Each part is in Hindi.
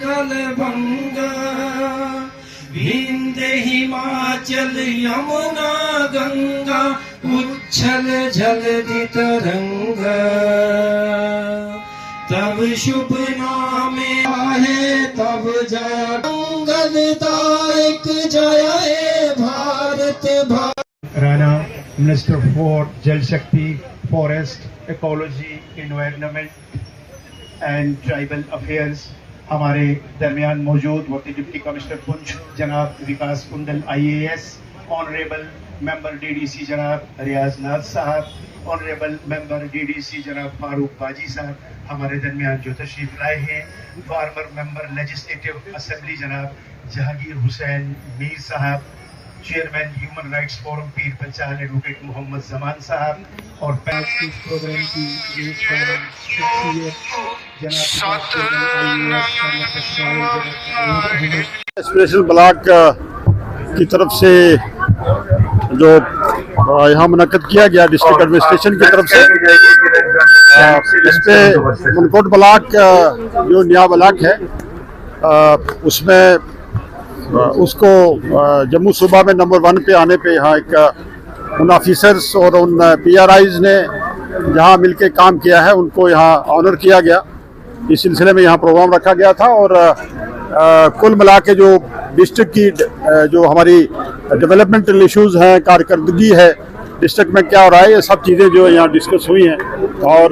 कलभंगा विंध्य हिमाचल यमुना गंगा उच्छल जलधि तरंगा तब शुभ नामे आहे तब जय मंगलदायक जय हे भारत राणा मिनिस्टर फॉर जल शक्ति, forest, ecology, environment and tribal affairs हमारे दरमियान मौजूद होते डिप्टी कमिश्नर पुंछ जनाब विकास कुंडल IAS, ऑनरेबल मेंबर DDC जनाब रियाज नाज साहब, ऑनरेबल मेंबर DDC जनाब फारूक बाजी साहब हमारे दरमियान जो तशरीफ लाए हैं, फार्मर मेंबर लेजिस्लेटिव असेंबली जनाब जहांगीर हुसैन मीर साहब, चेयरमैन ह्यूमन राइट्स फोरम पीर पंचाल एडवोकेट मोहम्मद जमान साहब और प्रोग्राम की स्पेशल ब्लॉक की तरफ से जो यहाँ मुनक्कद किया गया डिस्ट्रिक्ट एडमिनिस्ट्रेशन की तरफ से, इस पे मुनकोट ब्लॉक जो नया ब्लॉक है उसमें उसको जम्मू सूबा में नंबर 1 पे आने पे यहाँ एक उन ऑफिसर्स और उन PRIs ने जहाँ मिलके काम किया है उनको यहाँ ऑनर किया गया। इस सिलसिले में यहाँ प्रोग्राम रखा गया था और कुल मिला के जो डिस्ट्रिक्ट की जो हमारी डेवलपमेंटल इश्यूज़ हैं, कारकर्दगी है, डिस्ट्रिक्ट में क्या हो रहा है, ये सब चीज़ें जो यहाँ डिस्कस हुई हैं और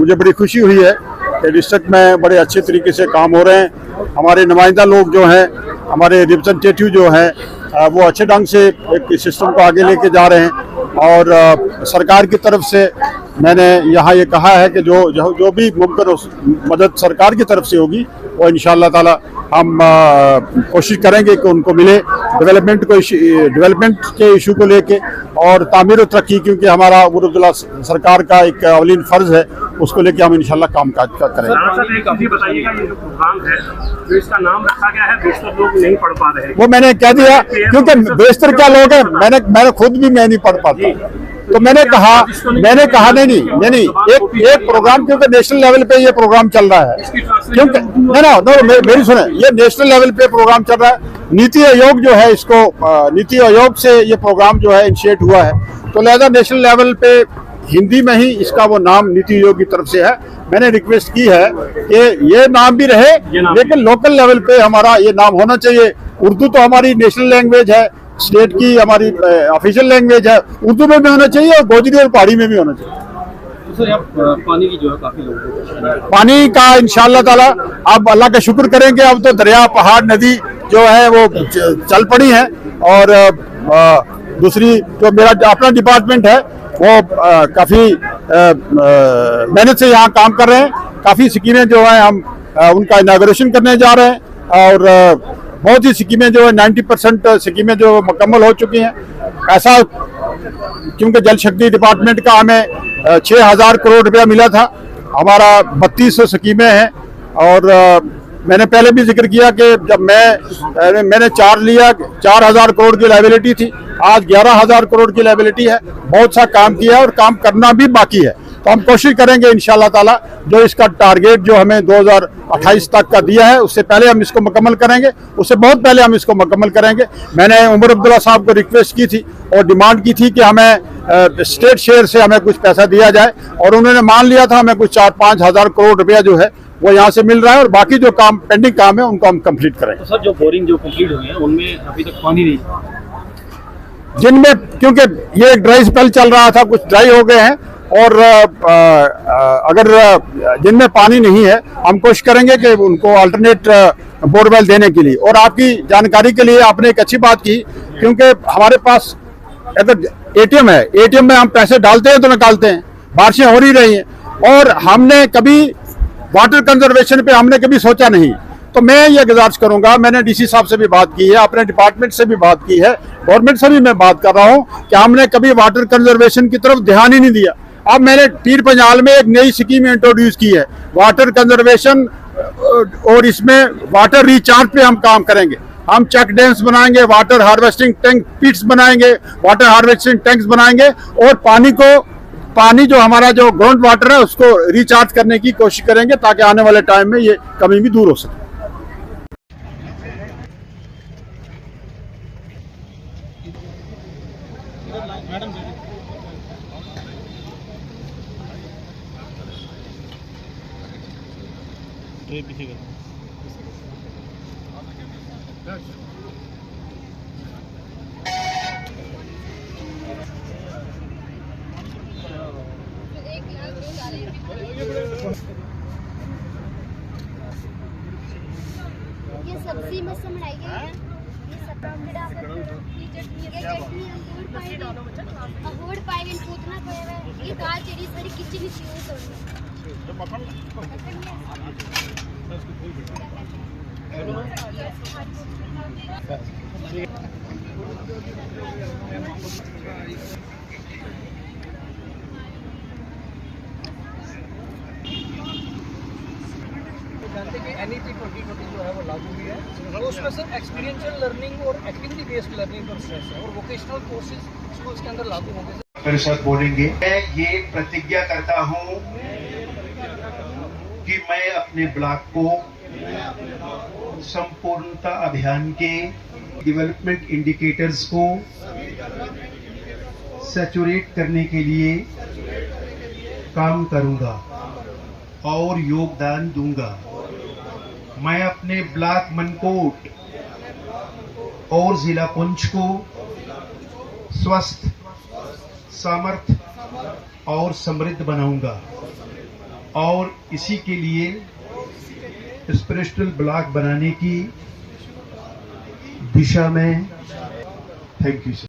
मुझे बड़ी खुशी हुई है कि डिस्ट्रिक्ट में बड़े अच्छे तरीके से काम हो रहे हैं। हमारे नुमाइंदा लोग जो हैं, हमारे रिप्रेजेंटेटिव जो हैं वो अच्छे ढंग से एक सिस्टम को आगे लेके जा रहे हैं और सरकार की तरफ से मैंने यहाँ ये कहा है कि जो भी मुमकिन मदद सरकार की तरफ से होगी वो इंशाअल्लाह ताला हम कोशिश करेंगे कि उनको मिले डेवलपमेंट के इशू को लेके और तामीर और तरक्की, क्योंकि हमारा बुरुदुल्लाह सरकार का एक अवलीन फ़र्ज़ है, उसको लेके हम इंशाअल्लाह काम काज करेंगे। बताइएगा ये जो प्रोग्राम है जो इसका नाम रखा गया है, बेशतर लोग नहीं पढ़ पा रहे, वो मैंने कह दिया क्योंकि बेशतर क्या लोग हैं, मैंने खुद भी मैं नहीं पढ़ पाता, तो मैंने कहा नहीं एक प्रोग्राम, क्योंकि नेशनल लेवल पे ये प्रोग्राम चल रहा है, क्योंकि मेरी सुने, ये नेशनल लेवल पे प्रोग्राम चल रहा है। नीति आयोग जो है इसको नीति आयोग से ये प्रोग्राम जो है इनिशिएट हुआ है, तो लिहाजा नेशनल लेवल पे हिंदी में ही इसका वो नाम नीति आयोग की तरफ से है। मैंने रिक्वेस्ट की है कि ये नाम भी रहे लेकिन लोकल लेवल पे हमारा ये नाम होना चाहिए। उर्दू तो हमारी नेशनल लैंग्वेज है, स्टेट की हमारी ऑफिशियल लैंग्वेज है, उर्दू में भी होना चाहिए और गोजरी और पहाड़ी में भी होना चाहिए। पानी की जो है काफी लोगों पानी का इंशाअल्लाह ताला अब अल्लाह का शुक्र करेंगे, अब तो दरिया, पहाड़, नदी जो है वो चल पड़ी है और दूसरी जो मेरा अपना डिपार्टमेंट है वो काफ़ी मेहनत से यहाँ काम कर रहे हैं। काफ़ी स्कीमें जो है हम उनका इनाग्रेशन करने जा रहे हैं और बहुत ही स्कीमें जो है 90% स्कीमें जो मुकम्मल हो चुकी हैं। ऐसा क्योंकि जल शक्ति डिपार्टमेंट का हमें 6,000 करोड़ रुपया मिला था, हमारा 3200 स्कीमें हैं और मैंने पहले भी जिक्र किया कि जब मैंने 4,000 करोड़ की लायबिलिटी थी, आज 11,000 करोड़ की लायबिलिटी है। बहुत सा काम किया है और काम करना भी बाकी है, तो हम कोशिश करेंगे इंशाअल्लाह ताला जो इसका टारगेट जो हमें 2028 तक का दिया है उससे पहले हम इसको मुकम्मल करेंगे, उससे बहुत पहले हम इसको मुकम्मल करेंगे। मैंने उमर अब्दुल्ला साहब को रिक्वेस्ट की थी और डिमांड की थी कि हमें स्टेट शेयर से हमें कुछ पैसा दिया जाए और उन्होंने मान लिया था। हमें कुछ 4-5 हज़ार करोड़ रुपया जो है वो यहाँ से मिल रहा है और बाकी जो काम पेंडिंग काम है उनको हम कंप्लीट करेंगे। तो सर जो बोरिंग जो कंप्लीट हुई है उनमें अभी तक पानी नहीं, जिनमें क्योंकि ये एक ड्राई स्पेल चल रहा था, कुछ ड्राई हो गए हैं और अगर जिनमें पानी नहीं है हम कोशिश करेंगे कि उनको अल्टरनेट बोरवेल देने के लिए। और आपकी जानकारी के लिए आपने एक अच्छी बात की, क्योंकि हमारे पास अगर ATM है, ATM में हम पैसे डालते हैं तो निकालते हैं, बारिशें हो ही रही हैं और हमने कभी वाटर कंजर्वेशन पे हमने कभी सोचा नहीं। तो मैं ये गुजारिश करूंगा, मैंने DC साहब से भी बात की है, अपने डिपार्टमेंट से भी बात की है, गवर्नमेंट से भी मैं बात कर रहा हूं कि हमने कभी वाटर कंजर्वेशन की तरफ ध्यान ही नहीं दिया। अब मैंने पीर पंजाल में एक नई स्कीम इंट्रोड्यूस की है वाटर कंजर्वेशन और इसमें वाटर रिचार्ज पे हम काम करेंगे। हम चेक डैम्स बनाएंगे, वाटर हार्वेस्टिंग टैंक पिट्स बनाएंगे, वाटर हार्वेस्टिंग टैंक्स बनाएंगे और पानी जो हमारा जो ग्राउंड वाटर है उसको रिचार्ज करने की कोशिश करेंगे ताकि आने वाले टाइम में ये कमी भी दूर हो सके। ये सब्जी मस्त बनाई गई है। ये सब चटनी अहोड़ पाएगा पूतना पाएगा। ये दाल चेरी सारी किचन जानते कि NEP 2020 जो है वो लागू हुई है, तो उसमें सिर्फ एक्सपीरियंशियल लर्निंग और एक्टिविटी बेस्ड लर्निंग पर स्ट्रेस है और वोकेशनल कोर्सेज स्कूल्स के अंदर लागू होंगे। मेरे साथ बोलेंगे। मैं ये प्रतिज्ञा करता हूँ कि मैं अपने ब्लॉक को संपूर्णता अभियान के डेवलपमेंट इंडिकेटर्स को सैचुरेट करने के लिए काम करूंगा और योगदान दूंगा। मैं अपने ब्लॉक मनकोट और जिला पुंछ को स्वस्थ, सामर्थ्य और समृद्ध बनाऊंगा और इसी के लिए स्पिरिचुअल ब्लॉक बनाने की दिशा में थैंक यू सर।